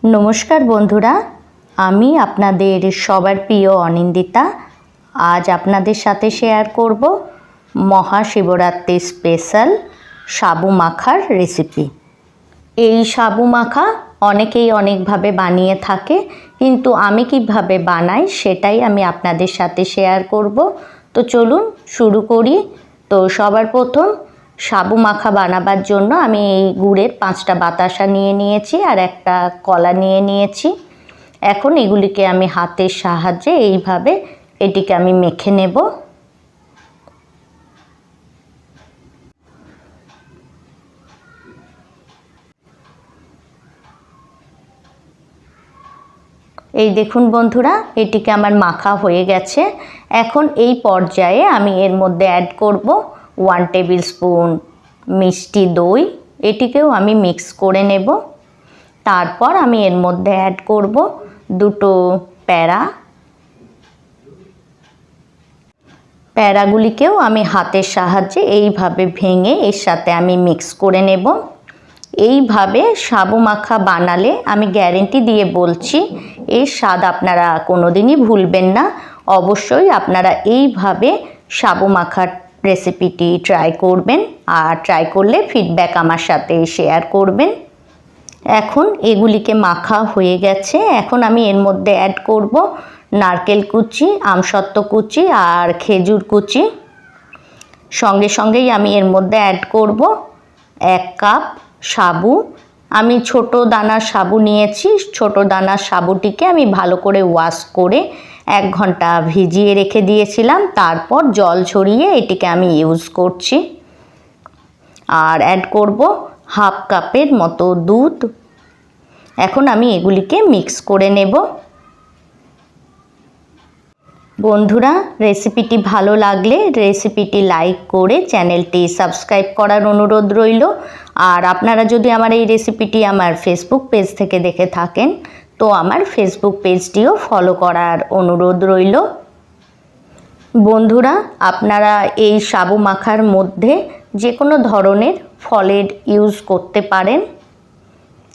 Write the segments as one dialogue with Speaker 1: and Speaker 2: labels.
Speaker 1: नमस्कार बंधुरा आमी आपनादेर सबार प्रिय अनिंदिता आज आपनादेर साथे शेयर करब महाशिवरात्रि स्पेशल साबु माखार रेसिपि। এই সাবু মাখা অনেকেই অনেকভাবে বানিয়ে থাকে, কিন্তু আমি কিভাবে বানাই সেটাই আমি আপনাদের সাথে শেয়ার করব। তো চলুন শুরু করি। তো সবার প্রথম সাবু মাখা বানাবার জন্য আমি এই গুড়ের 5টা বাতাসা নিয়ে নিয়েছি আর একটা কলা নিয়ে নিয়েছি। এখন এগুলিকে আমি হাতের সাহায্যে এইভাবে এটিকে আমি মেখে নেব। এই দেখুন বন্ধুরা, এটিকে আমার মাখা হয়ে গেছে। এখন এই পর্যায়ে আমি এর মধ্যে অ্যাড করব 1 টেবিল স্পুন মিষ্টি দই। এটিকেও আমি মিক্স করে নেব। তারপর আমি এর মধ্যে অ্যাড করব 2টো প্যারা। প্যারাগুলিকেও আমি হাতের সাহায্যে এইভাবে ভেঙে এর সাথে আমি মিক্স করে নেব। এইভাবে সাবু মাখা বানালে আমি গ্যারেন্টি দিয়ে বলছি এর স্বাদ আপনারা কোনোদিনই ভুলবেন না। অবশ্যই আপনারা এইভাবে সাবু মাখার রেসিপিটি ট্রাই করবেন, আর ট্রাই করলে ফিডব্যাক আমার সাথে শেয়ার করবেন। এখন এগুলিকে মাখা হয়ে গেছে। এখন আমি এর মধ্যে অ্যাড করব নারকেল কুচি, আমসত্ত্ব কুচি আর খেজুর কুচি। সঙ্গে সঙ্গেই আমি এর মধ্যে অ্যাড করব 1 কাপ সাবু। আমি ছোট দানার সাবু নিয়েছি। ছোট দানার সাবুটিকে আমি ভালো করে ওয়াশ করে 1 ঘন্টা ভিজিয়ে রেখে দিয়েছিলাম। তারপর জল ছড়িয়ে এটিকে আমি ইউজ করছি। আর অ্যাড করব 1/2 কাপের মতো দুধ। এখন আমি এগুলিকে মিক্স করে নেব। বন্ধুরা, রেসিপিটি ভালো লাগলে রেসিপিটি লাইক করে চ্যানেলটি সাবস্ক্রাইব করার অনুরোধ রইল। আর আপনারা যদি আমার এই রেসিপিটি আমার ফেসবুক পেজ থেকে দেখে থাকেন তো আমার ফেসবুক পেজটিও ফলো করার অনুরোধ রইল। বন্ধুরা, আপনারা এই সাবু মাখার মধ্যে যে কোনো ধরনের ফলের ইউজ করতে পারেন,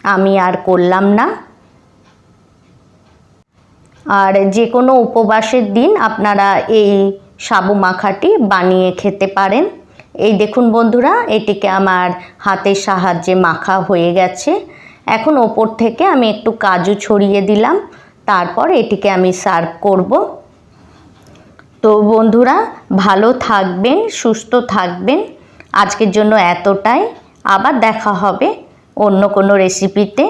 Speaker 1: আমি আর করলাম না। আর যে কোনো উপবাসের দিন আপনারা এই সাবু মাখাটি বানিয়ে খেতে পারেন। এই দেখুন বন্ধুরা, এটিকে আমার হাতের সাহায্যে মাখা হয়ে গেছে। এখন ওপর থেকে আমি একটু কাজু ছড়িয়ে দিলাম। তারপর এটিকে আমি সার্ভ করব। তো বন্ধুরা, ভালো থাকবেন, সুস্থ থাকবেন। আজকের জন্য এতটাই। আবার দেখা হবে অন্য কোনো রেসিপিতে।